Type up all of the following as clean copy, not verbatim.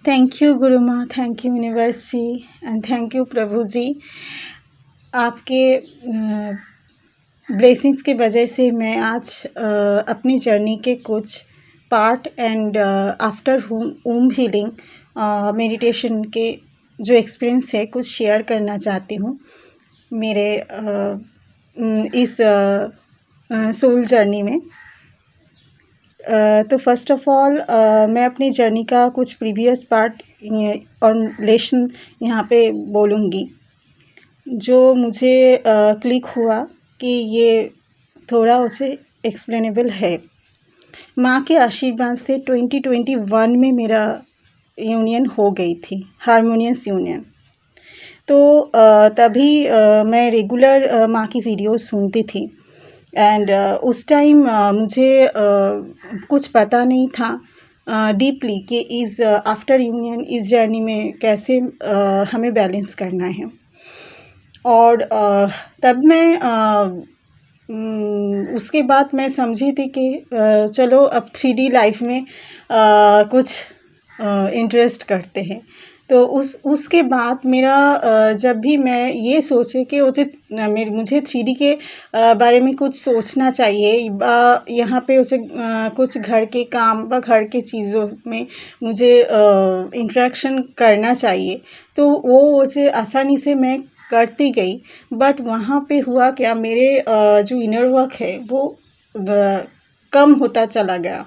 Thank you गुरु माँ, thank you universe जी एंड थैंक यू प्रभु जी। आपके ब्लेसिंग्स की वजह से मैं आज अपनी जर्नी के कुछ part and after home healing meditation के जो एक्सपीरियंस है कुछ शेयर करना चाहती हूँ मेरे इस सोल जर्नी में। तो फर्स्ट ऑफ ऑल मैं अपनी जर्नी का कुछ प्रीवियस पार्ट और लेसन यहाँ पे बोलूँगी जो मुझे क्लिक हुआ कि ये थोड़ा उसे एक्सप्लेनेबल है। माँ के आशीर्वाद से 2021 में मेरा यूनियन हो गई थी, हारमोनियस यूनियन। तो तभी मैं रेगुलर माँ की वीडियो सुनती थी एंड उस टाइम मुझे कुछ पता नहीं था डीपली कि इस आफ्टर यूनियन इस जर्नी में कैसे हमें बैलेंस करना है। और तब मैं उसके बाद मैं समझी थी कि चलो अब 3D लाइफ में कुछ इंटरेस्ट करते हैं। तो उसके बाद मेरा जब भी मैं ये सोचे कि मुझे 3D के बारे में कुछ सोचना चाहिए यहाँ पे उसे कुछ घर के काम व घर के चीज़ों में मुझे इंटरेक्शन करना चाहिए, तो वो उसे आसानी से मैं करती गई। बट वहाँ पे हुआ क्या, मेरे जो इनर वर्क है वो कम होता चला गया।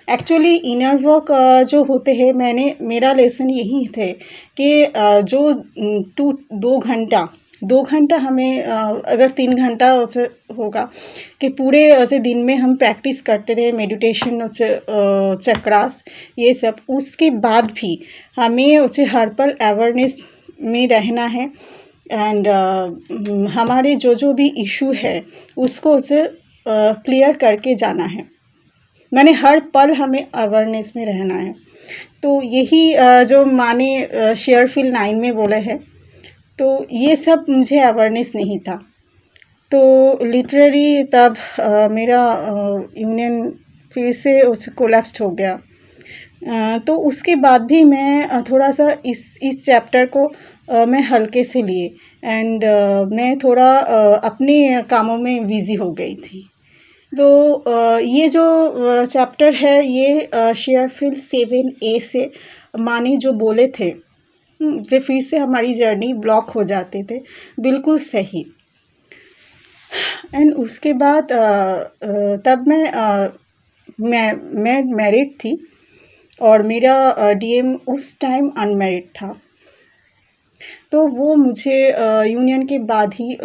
एक्चुअली इनर वर्क जो होते हैं, मेरा लेसन यही थे कि जो 2 घंटा हमें अगर 3 घंटा उसे होगा कि पूरे ऐसे दिन में हम प्रैक्टिस करते थे मेडिटेशन चक्रास ये सब, उसके बाद भी हमें उसे हर पल अवेयरनेस में रहना है एंड हमारे जो भी इशू है उसको उसे क्लियर करके जाना है। मैंने हर पल हमें अवेयरनेस में रहना है। तो यही जो माने शेयरफील्ड 9 में बोले हैं, तो ये सब मुझे अवेयरनेस नहीं था। तो लिटरली तब मेरा यूनियन फिर से उस कोलैप्स्ड हो गया। तो उसके बाद भी मैं थोड़ा सा इस चैप्टर को मैं हल्के से लिए एंड मैं थोड़ा अपने कामों में बिज़ी हो गई थी। तो ये जो चैप्टर है ये शेयरफील्ड 7A से माने जो बोले थे जो फिर से हमारी जर्नी ब्लॉक हो जाते थे, बिल्कुल सही। एंड उसके बाद तब मैं मैरिड थी और मेरा डीएम उस टाइम अनमैरिड था। तो वो मुझे यूनियन के बाद ही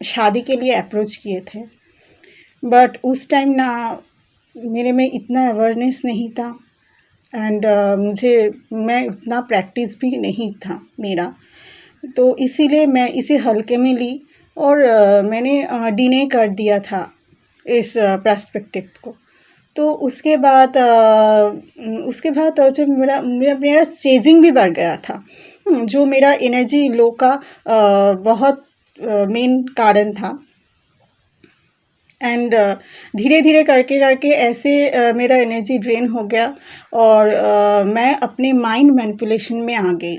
शादी के लिए अप्रोच किए थे। बट उस टाइम ना मेरे में इतना अवेयरनेस नहीं था एंड मैं उतना प्रैक्टिस भी नहीं था मेरा, तो इसीलिए मैं इसे हल्के में ली और मैंने डिने कर दिया था इस पर्सपेक्टिव को। तो उसके बाद जब मेरा चेजिंग भी बढ़ गया था, जो मेरा एनर्जी लो का बहुत मेन कारण था। एंड धीरे धीरे करके करके ऐसे मेरा एनर्जी ड्रेन हो गया और मैं अपने माइंड मैनिपुलेशन में आ गई।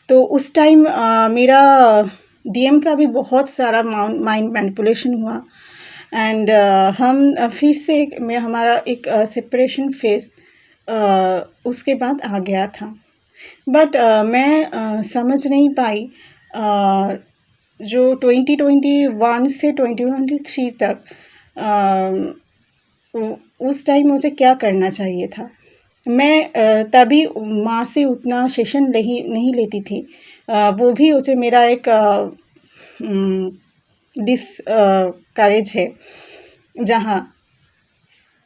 तो उस टाइम मेरा डीएम का भी बहुत सारा माइंड मैनिपुलेशन हुआ एंड हम फिर से हमारा एक सेपरेशन फेज उसके बाद आ गया था। बट मैं समझ नहीं पाई जो 2021 से 2023 तक उस टाइम मुझे क्या करना चाहिए था। मैं तभी माँ से उतना सेशन नहीं लेती थी। वो भी उसे मेरा एक डिसकरेज है जहाँ।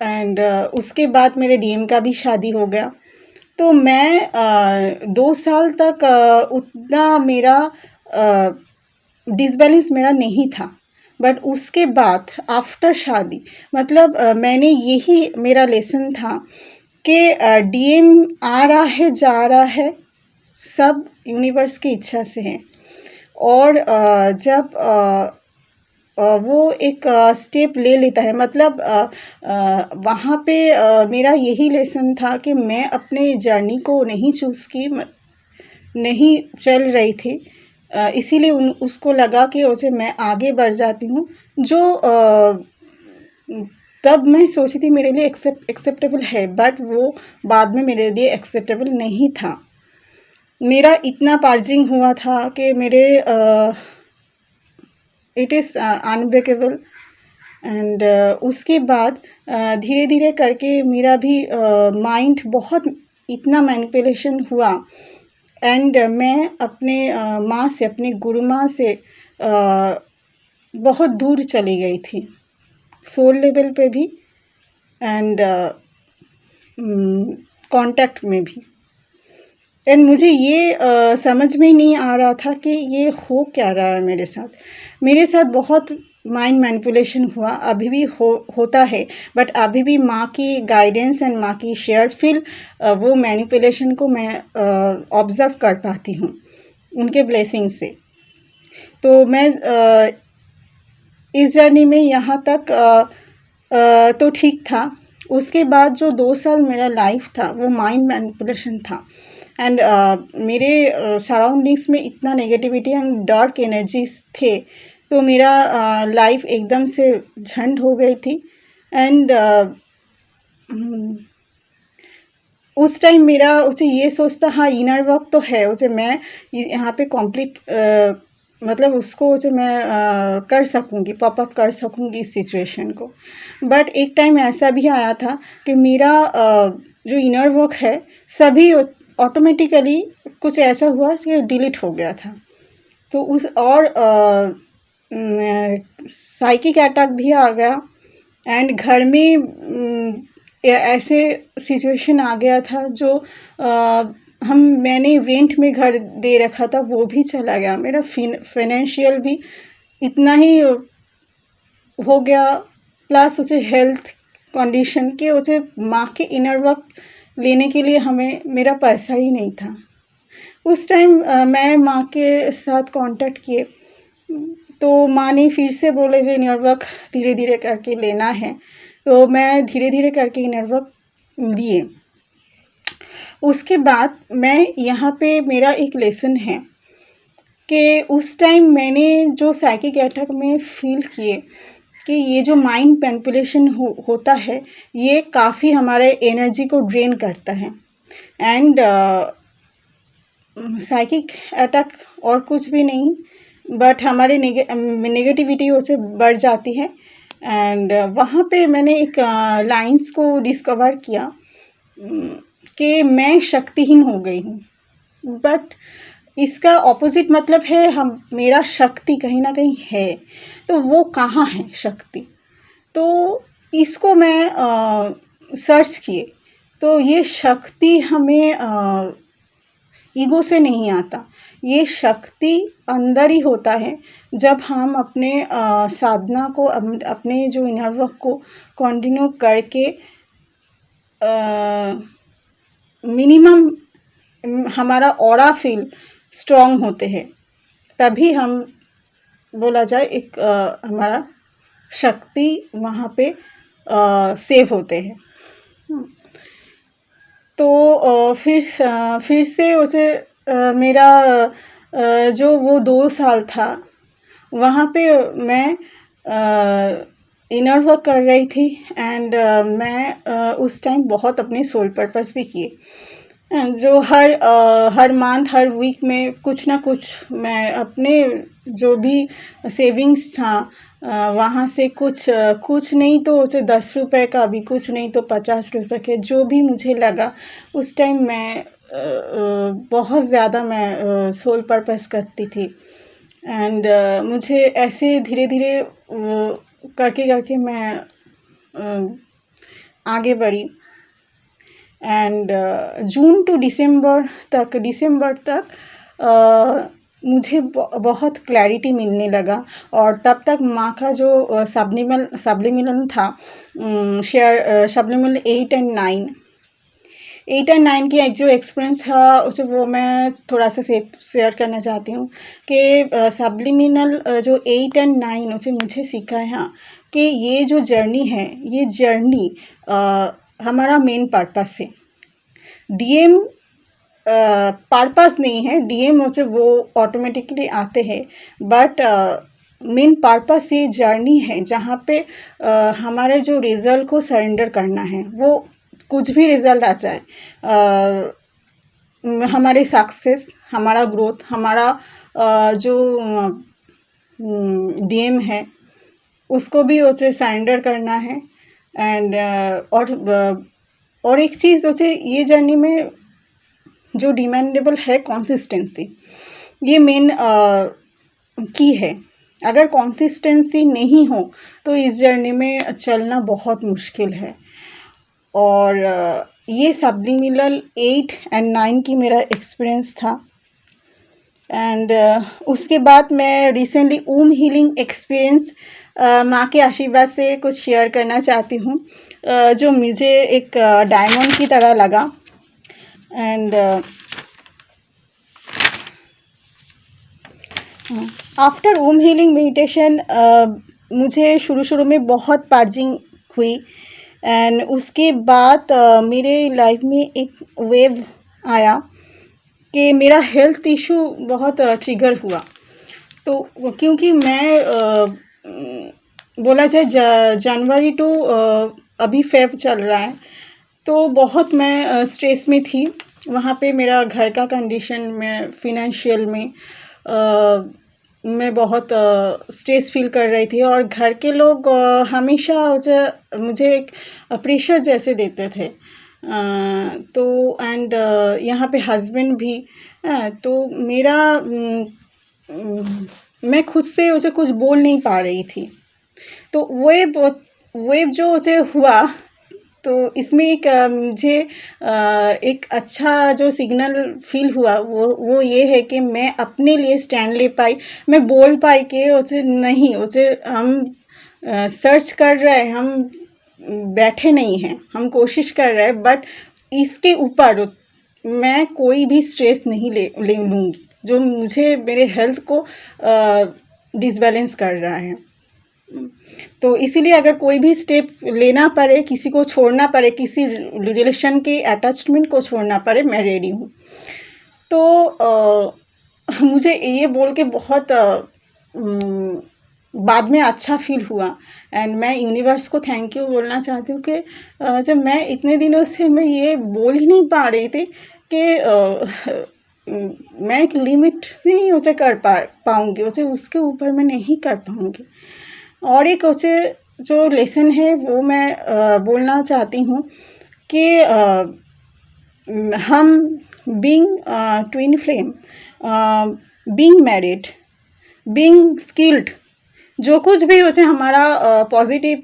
एंड उसके बाद मेरे डीएम का भी शादी हो गया। तो मैं 2 साल तक उतना मेरा डिसबैलेंस मेरा नहीं था। बट उसके बाद आफ्टर शादी मतलब मैंने यही मेरा लेसन था कि डीएम आ रहा है जा रहा है, सब यूनिवर्स की इच्छा से है। और जब वो एक स्टेप ले लेता है, मतलब वहाँ पे मेरा यही लेसन था कि मैं अपने जर्नी को नहीं चूज़ की, नहीं चल रही थी। इसीलिए उसको लगा कि ओके मैं आगे बढ़ जाती हूँ, जो तब मैं सोची थी मेरे लिए एक्सेप्टेबल है, बट वो बाद में मेरे लिए एक्सेप्टेबल नहीं था। मेरा इतना पार्जिंग हुआ था कि मेरे इट इज़ अनब्रेकेबल। एंड उसके बाद धीरे धीरे करके मेरा भी माइंड बहुत इतना मैनिपुलेशन हुआ। एंड मैं अपने माँ से, अपनी गुरु माँ से बहुत दूर चली गई थी, सोल लेवल पे भी एंड कांटेक्ट में भी। एंड मुझे ये समझ में ही नहीं आ रहा था कि ये हो क्या रहा है मेरे साथ। मेरे साथ बहुत माइंड मैनिपुलेशन हुआ, अभी भी होता है, बट अभी भी माँ की गाइडेंस एंड माँ की शेयर फील वो मैनिपुलेशन को मैं ऑब्ज़र्व कर पाती हूँ उनके ब्लेसिंग से। तो मैं इस जर्नी में यहाँ तक तो ठीक था। उसके बाद जो 2 साल मेरा लाइफ था वो माइंड मैनिपुलेशन था। एंड मेरे सराउंडिंग्स में इतना नेगेटिविटी एंड डार्क एनर्जीज थे, तो मेरा लाइफ एकदम से झंड हो गई थी। एंड उस टाइम मेरा उसे ये सोचता, हाँ इनर वर्क तो है, उसे मैं यहाँ पे कंप्लीट मतलब उसको उसे मैं कर सकूँगी, पॉप अप कर सकूँगी इस सिचुएशन को। बट एक टाइम ऐसा भी आया था कि मेरा जो इनर वर्क है सभी ऑटोमेटिकली कुछ ऐसा हुआ कि डिलीट हो गया था। तो उस और साइकिक अटैक भी आ गया। एंड घर में ऐसे सिचुएशन आ गया था जो मैंने रेंट में घर दे रखा था, वो भी चला गया। मेरा फाइनेंशियल भी इतना ही हो गया, प्लस उसे हेल्थ कंडीशन के उसे माँ के इनर वर्क लेने के लिए हमें मेरा पैसा ही नहीं था। उस टाइम मैं माँ के साथ कांटेक्ट किए, तो माँ ने फिर से बोले जो इनर वर्क धीरे धीरे करके लेना है, तो मैं धीरे धीरे करके इनर वर्क लिए। उसके बाद मैं यहाँ पे मेरा एक लेसन है कि उस टाइम मैंने जो साइकिक अटैक में फील किए कि ये जो माइंड मैनिपुलेशन होता है ये काफ़ी हमारे एनर्जी को ड्रेन करता है। एंड साइकिक अटैक और कुछ भी नहीं, बट हमारे नेगेटिविटी उससे बढ़ जाती है। एंड वहाँ पे मैंने एक लाइंस को डिस्कवर किया कि मैं शक्तिहीन हो गई हूँ, बट इसका ऑपोजिट मतलब है मेरा शक्ति कहीं ना कहीं है। तो वो कहाँ है शक्ति, तो इसको मैं सर्च किए, तो ये शक्ति हमें ईगो से नहीं आता, ये शक्ति अंदर ही होता है। जब हम अपने साधना को, अपने जो इनर वर्क को कंटिन्यू करके मिनिमम हमारा ऑरा फील स्ट्रॉन्ग होते हैं, तभी हम बोला जाए एक हमारा शक्ति वहाँ पे सेव होते हैं। तो फिर से उसे मेरा जो वो 2 साल था वहाँ पे मैं इनर वर्क कर रही थी। एंड मैं उस टाइम बहुत अपने सोल पर्पस भी किए, जो हर मंथ हर वीक में कुछ ना कुछ मैं अपने जो भी सेविंग्स था वहाँ से कुछ नहीं तो उसे 10 रुपए का भी, कुछ नहीं तो 50 रुपए के, जो भी मुझे लगा उस टाइम मैं बहुत ज़्यादा मैं सोल पर्पस करती थी। एंड मुझे ऐसे धीरे धीरे करके करके मैं आगे बढ़ी। एंड जून टू दिसंबर तक मुझे बहुत क्लैरिटी मिलने लगा। और तब तक माँ का जो सब्लिमिनल था, शेयर सब्लिमिनल 8 एंड 9, 8 एंड 9 की एक जो एक्सपीरियंस था उसे वो मैं थोड़ा सा शेयर करना चाहती हूँ कि सब्लिमिनल जो 8 एंड 9 उसे मुझे सिखा है हाँ कि ये जो जर्नी है ये जर्नी हमारा मेन पर्पस है। डीएम पर्पस नहीं है, डीएम उसे वो ऑटोमेटिकली आते हैं, बट मेन पर्पस ये जर्नी है जहाँ पे हमारे जो रिज़ल्ट को सरेंडर करना है, वो कुछ भी रिज़ल्ट आ जाए, हमारे सक्सेस, हमारा ग्रोथ, हमारा जो डीएम है उसको भी उसे सरेंडर करना है। एंड और एक चीज़ उसे ये जर्नी में जो डिमांडेबल है कंसिस्टेंसी, ये मेन की है। अगर कंसिस्टेंसी नहीं हो तो इस जर्नी में चलना बहुत मुश्किल है। और ये सब्लिमिनल 8 एंड 9 की मेरा एक्सपीरियंस था। एंड उसके बाद मैं रिसेंटली ऊम हीलिंग एक्सपीरियंस माँ के आशीर्वाद से कुछ शेयर करना चाहती हूँ, जो मुझे एक डायमंड की तरह लगा। And after um healing meditation मुझे शुरू में बहुत पर्जिंग हुई। एंड उसके बाद मेरे लाइफ में एक वेव आया कि मेरा हेल्थ इशू बहुत ट्रिगर हुआ। तो क्योंकि मैं बोला जाए जनवरी टू अभी फेब चल रहा है, तो बहुत मैं स्ट्रेस में थी। वहाँ पे मेरा घर का कंडीशन में फिनेंशियल में मैं बहुत स्ट्रेस फील कर रही थी, और घर के लोग हमेशा मुझे एक प्रेशर जैसे देते थे। तो एंड यहाँ पे हस्बैंड भी, तो मेरा मैं खुद से उसे कुछ बोल नहीं पा रही थी। तो वेव जो उसे हुआ, तो इसमें एक मुझे एक अच्छा जो सिग्नल फील हुआ वो ये है कि मैं अपने लिए स्टैंड ले पाई। मैं बोल पाई कि उसे नहीं, उसे हम सर्च कर रहे हैं, हम बैठे नहीं हैं, हम कोशिश कर रहे हैं, बट इसके ऊपर मैं कोई भी स्ट्रेस नहीं ले लूँगी जो मुझे मेरे हेल्थ को डिसबैलेंस कर रहा है। तो इसीलिए अगर कोई भी स्टेप लेना पड़े, किसी को छोड़ना पड़े, किसी रिलेशन के अटैचमेंट को छोड़ना पड़े, मैं रेडी हूँ। तो मुझे ये बोल के बहुत बाद में अच्छा फील हुआ। एंड मैं यूनिवर्स को थैंक यू बोलना चाहती हूँ कि जब मैं इतने दिनों से मैं ये बोल ही नहीं पा रही थी कि मैं एक लिमिट नहीं उसे कर पाऊँगी, उसे उसके ऊपर मैं नहीं कर पाऊँगी। और एक उसे जो लेसन है वो मैं बोलना चाहती हूँ कि हम being twin flame, being married, being skilled, जो कुछ भी उसे हमारा पॉजिटिव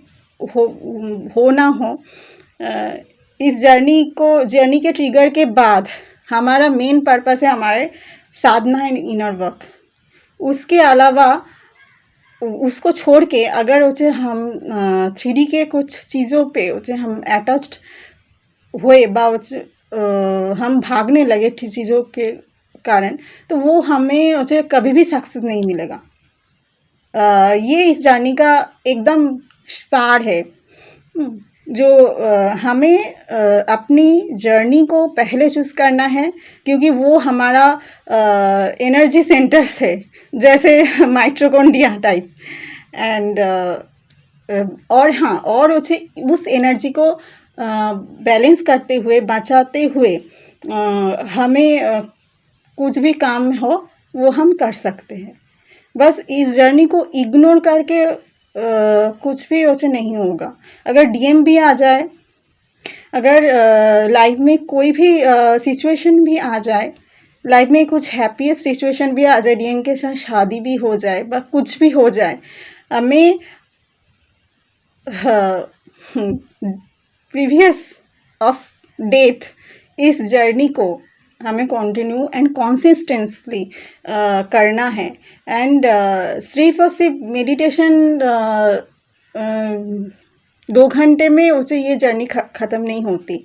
हो ना हो, इस जर्नी के ट्रिगर के बाद हमारा मेन पर्पस है हमारे साधना एंड इनर वर्क। उसके अलावा उसको छोड़ के अगर उसे हम 3D के कुछ चीज़ों पे उसे हम अटैच्ड हुए हम भागने लगे चीज़ों के कारण, तो वो हमें उसे कभी भी सक्सेस नहीं मिलेगा। ये इस जर्नी का एकदम सार है। जो हमें अपनी जर्नी को पहले चूज़ करना है, क्योंकि वो हमारा एनर्जी सेंटर्स है, जैसे माइटोकॉन्ड्रिया टाइप। एंड और हाँ, और उस एनर्जी को बैलेंस करते हुए, बचाते हुए हमें कुछ भी काम हो वो हम कर सकते हैं। बस इस जर्नी को इग्नोर करके कुछ भी उसे नहीं होगा। अगर डीएम भी आ जाए, अगर लाइफ में कोई भी सिचुएशन भी आ जाए, लाइफ में कुछ हैप्पीएस्ट सिचुएशन भी आ जाए, डीएम के साथ शादी भी हो जाए, बस कुछ भी हो जाए, हमें प्रीवियस ऑफ डेथ इस जर्नी को हमें कंटिन्यू एंड कंसिस्टेंटली करना है। एंड सिर्फ और सिर्फ मेडिटेशन 2 घंटे में उसे ये जर्नी ख़त्म नहीं होती।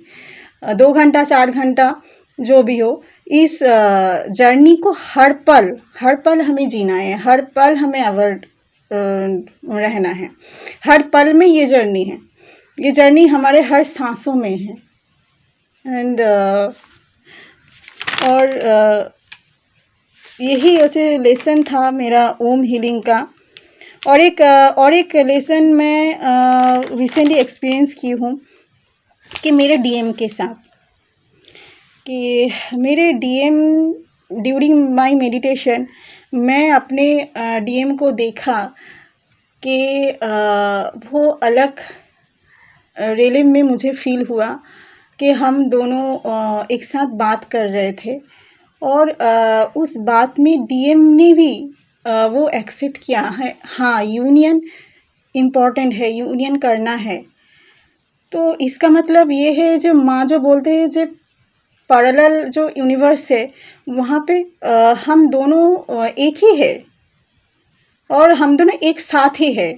2 घंटा 4 घंटा जो भी हो, इस जर्नी को हर पल हमें जीना है, हर पल हमें अवॉइड रहना है, हर पल में ये जर्नी है, ये जर्नी हमारे हर सांसों में है। एंड और यही वैसे लेसन था मेरा ओम हीलिंग का। और एक लेसन मैं रिसेंटली एक्सपीरियंस की हूँ कि मेरे डीएम के साथ, कि मेरे डीएम ड्यूरिंग माय मेडिटेशन मैं अपने डीएम को देखा कि वो अलग रेलिम में मुझे फील हुआ कि हम दोनों एक साथ बात कर रहे थे, और उस बात में डीएम ने भी वो एक्सेप्ट किया है, हाँ यूनियन इम्पॉर्टेंट है, यूनियन करना है। तो इसका मतलब ये है, जो माँ जो बोलते हैं, जो पैरेलल जो यूनिवर्स है वहाँ पे हम दोनों एक ही है, और हम दोनों एक साथ ही है।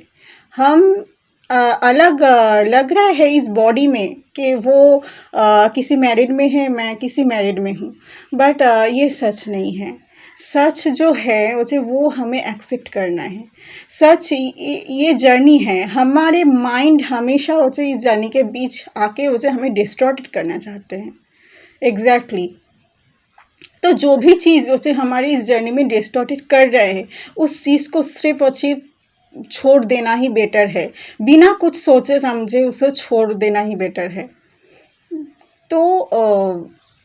हम अलग लग रहा है इस बॉडी में कि वो किसी मैरिड में है, मैं किसी मैरिड में हूँ, बट ये सच नहीं है। सच जो है उसे वो हमें एक्सेप्ट करना है। सच ये जर्नी है, हमारे माइंड हमेशा उसे इस जर्नी के बीच आके उसे हमें डिस्टॉर्ट करना चाहते हैं। एग्जैक्टली तो जो भी चीज़ उसे हमारी इस जर्नी में डिस्टॉर्टेड कर रहे हैं, उस चीज़ को सिर्फ और सिर्फ छोड़ देना ही बेटर है, बिना कुछ सोचे समझे उसे छोड़ देना ही बेटर है। तो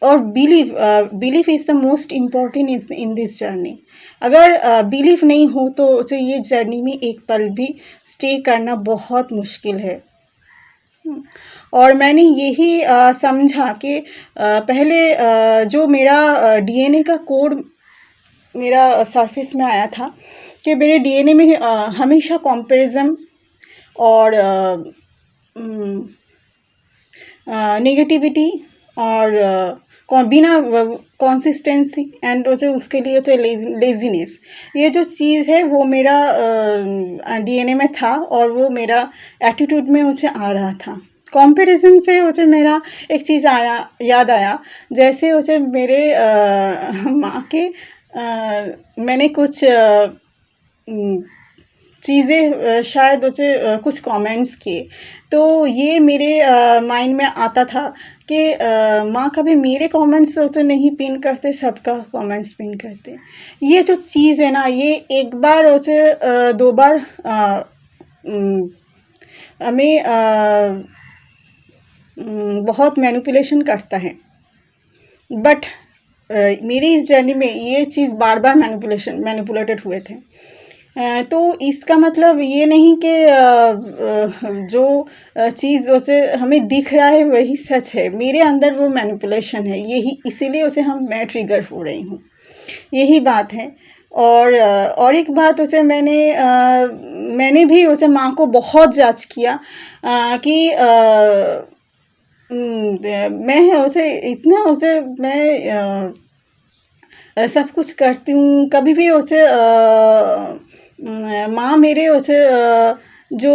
और belief is the most important in this journey. अगर बिलीफ नहीं हो तो ये जर्नी में एक पल भी स्टे करना बहुत मुश्किल है। और मैंने यही समझा कि पहले जो मेरा डीएनए का कोड मेरा सरफेस में आया था कि मेरे डीएनए में हमेशा कंपैरिजन और नेगेटिविटी और बिना कंसिस्टेंसी एंड उसके लिए तो लेजीनेस, ये जो चीज़ है वो मेरा डीएनए में था, और वो मेरा एटीट्यूड में उसे आ रहा था। कंपैरिजन से उसे मेरा एक चीज़ याद आया, जैसे उसे मेरे माँ के मैंने कुछ चीज़ें शायद उसे कुछ कमेंट्स किए, तो ये मेरे माइंड में आता था कि माँ कभी मेरे कमेंट्स उसे नहीं पिन करते, सबका कमेंट्स पिन करते। ये जो चीज़ है ना, ये एक बार उसे 2 बार हमें बहुत मैनिपुलेशन करता है। बट मेरी इस जर्नी में ये चीज़ बार बार मैनिपुलेटेड हुए थे। तो इसका मतलब ये नहीं कि जो चीज़ उसे हमें दिख रहा है वही सच है, मेरे अंदर वो मैनिपुलेशन है, यही इसीलिए उसे मैं ट्रिगर हो रही हूँ, यही बात है। और एक बात उसे मैंने भी उसे माँ को बहुत जांच किया कि मैं उसे इतना उसे मैं सब कुछ करती हूँ, कभी भी उसे माँ मेरे उसे जो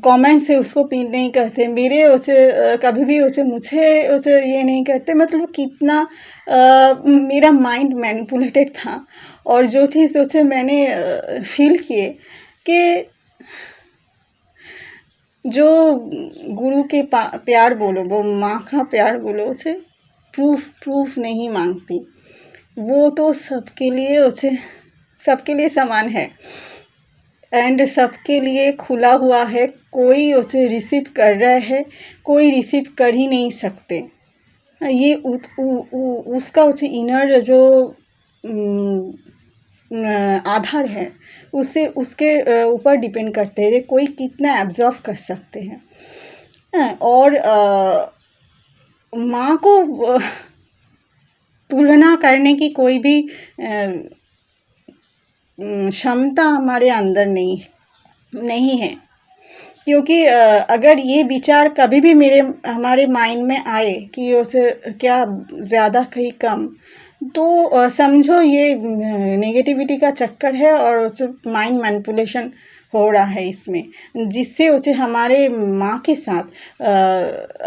कमेंट्स है उसको पिन नहीं करते, मेरे उसे कभी भी उसे मुझे उसे ये नहीं करते। मतलब कितना मेरा माइंड मैनिपुलेटेड था। और जो चीज़ उसे मैंने फील किए कि जो गुरु के प्यार बोलो, वो माँ का प्यार बोलो, उसे प्रूफ नहीं मांगती, वो तो सबके लिए समान है एंड सबके लिए खुला हुआ है। कोई उसे रिसीव कर रहा है, कोई रिसीव कर ही नहीं सकते। ये उसका उसे इनर जो आधार है, उससे उसके ऊपर डिपेंड करते हैं कोई कितना एब्जॉर्व कर सकते हैं। और माँ को तुलना करने की कोई भी क्षमता हमारे अंदर नहीं है, क्योंकि अगर ये विचार कभी भी हमारे माइंड में आए कि उसे क्या ज़्यादा कहीं कम, तो समझो ये नेगेटिविटी का चक्कर है और उसे माइंड मैनिपुलेशन हो रहा है इसमें, जिससे उसे हमारे माँ के साथ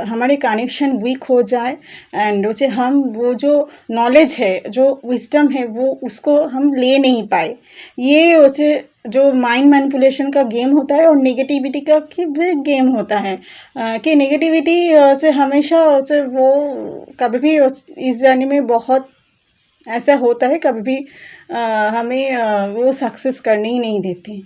हमारे कनेक्शन वीक हो जाए एंड उसे हम वो जो नॉलेज है, जो विजडम है, वो उसको हम ले नहीं पाए। ये उसे जो माइंड मैनिपुलेशन का गेम होता है और नेगेटिविटी का कि भी गेम होता है, कि नेगेटिविटी से हमेशा उसे वो कभी भी इस जर्नी में बहुत ऐसा होता है, कभी भी हमें वो सक्सेस करने ही नहीं देते।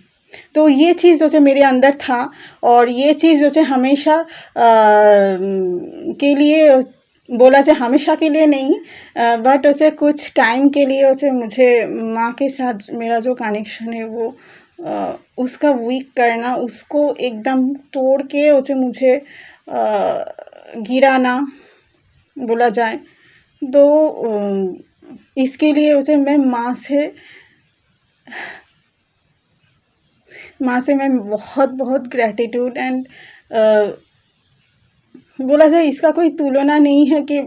तो ये चीज़ जो है मेरे अंदर था और ये चीज़ जो है हमेशा के लिए बोला जाए, हमेशा के लिए नहीं, बट उसे कुछ टाइम के लिए उसे मुझे माँ के साथ मेरा जो कनेक्शन है वो उसका वीक करना, उसको एकदम तोड़ के उसे मुझे गिराना बोला जाए। तो इसके लिए उसे मैं माँ से मैं बहुत बहुत ग्रैटिट्यूड एंड बोला जाए इसका कोई तुलना नहीं है कि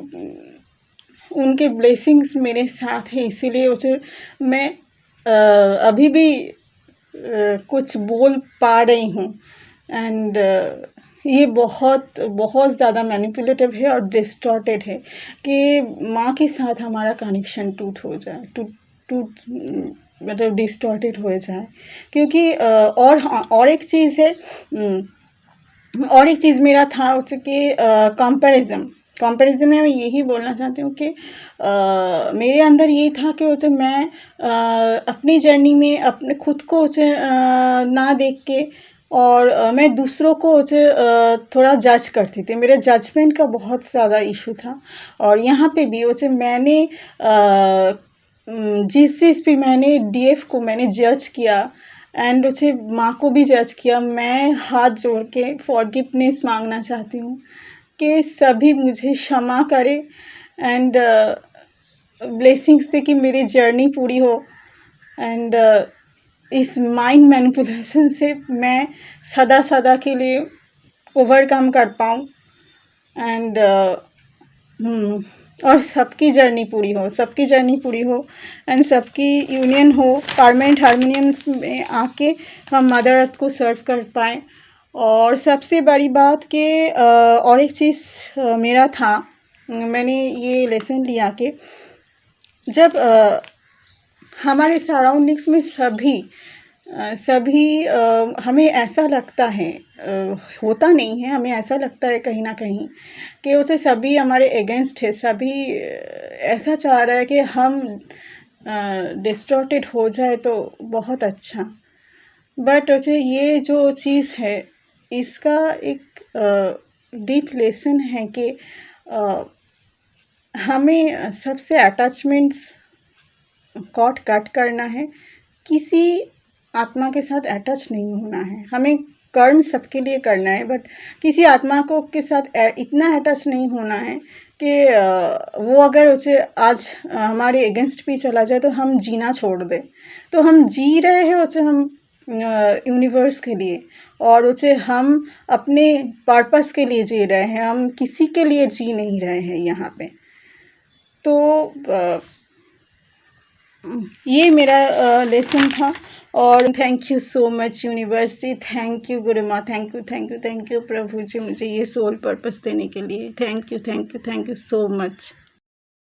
उनके ब्लेसिंग्स मेरे साथ है, इसीलिए उसे मैं अभी भी कुछ बोल पा रही हूँ। एंड ये बहुत बहुत ज़्यादा मैनिपुलेटिव है और डिस्टॉर्टेड है कि माँ के साथ हमारा कनेक्शन टूट मतलब डिस्टॉर्टेड हो जाए, क्योंकि और हाँ, और एक चीज़ है, और एक चीज़ मेरा था उसके कंपैरिज़न में मैं यही बोलना चाहती हूँ कि मेरे अंदर ये था कि उसे मैं अपनी जर्नी में अपने खुद को उसे ना देख के और मैं दूसरों को उसे थोड़ा जज करती थी। मेरे जजमेंट का बहुत ज़्यादा इशू था और यहाँ पे भी उसे मैंने जिस चीज़ पे मैंने डीएफ को मैंने जज किया एंड उसे माँ को भी जज किया, मैं हाथ जोड़ के फॉरगिवनेस मांगना चाहती हूँ कि सभी मुझे क्षमा करें एंड ब्लेसिंग्स से कि मेरी जर्नी पूरी हो एंड इस माइंड मैनिपुलेशन से मैं सदा सदा के लिए ओवरकम कर पाऊँ एंड और सबकी जर्नी पूरी हो एंड सबकी यूनियन हो, परमानेंट हार्मोनियंस में आके हम मदर अर्थ को सर्व कर पाएँ। और सबसे बड़ी बात कि और एक चीज़ मेरा था, मैंने ये लेसन लिया कि जब हमारे सराउंडिंग्स में सभी हमें ऐसा लगता है, होता नहीं है, हमें ऐसा लगता है कहीं ना कहीं कि उसे सभी हमारे अगेंस्ट है, सभी ऐसा चाह रहा है कि हम डिस्टॉर्टेड हो जाए तो बहुत अच्छा। बट उसे ये जो चीज़ है इसका एक डीप लेसन है कि हमें सबसे अटैचमेंट्स कट करना है, किसी आत्मा के साथ अटैच नहीं होना है। हमें कर्म सबके लिए करना है बट किसी आत्मा को के साथ इतना अटैच नहीं होना है कि वो अगर उसे आज हमारे अगेंस्ट भी चला जाए तो हम जीना छोड़ दें। तो हम जी रहे हैं उसे हम यूनिवर्स के लिए और उसे हम अपने पर्पस के लिए जी रहे हैं, हम किसी के लिए जी नहीं रहे हैं यहाँ पे। तो ये मेरा लेसन था और thank you so much universe ji, thank you गुरु माँ, थैंक यू प्रभु जी मुझे ये सोल पर्पस देने के लिए। Thank you so much.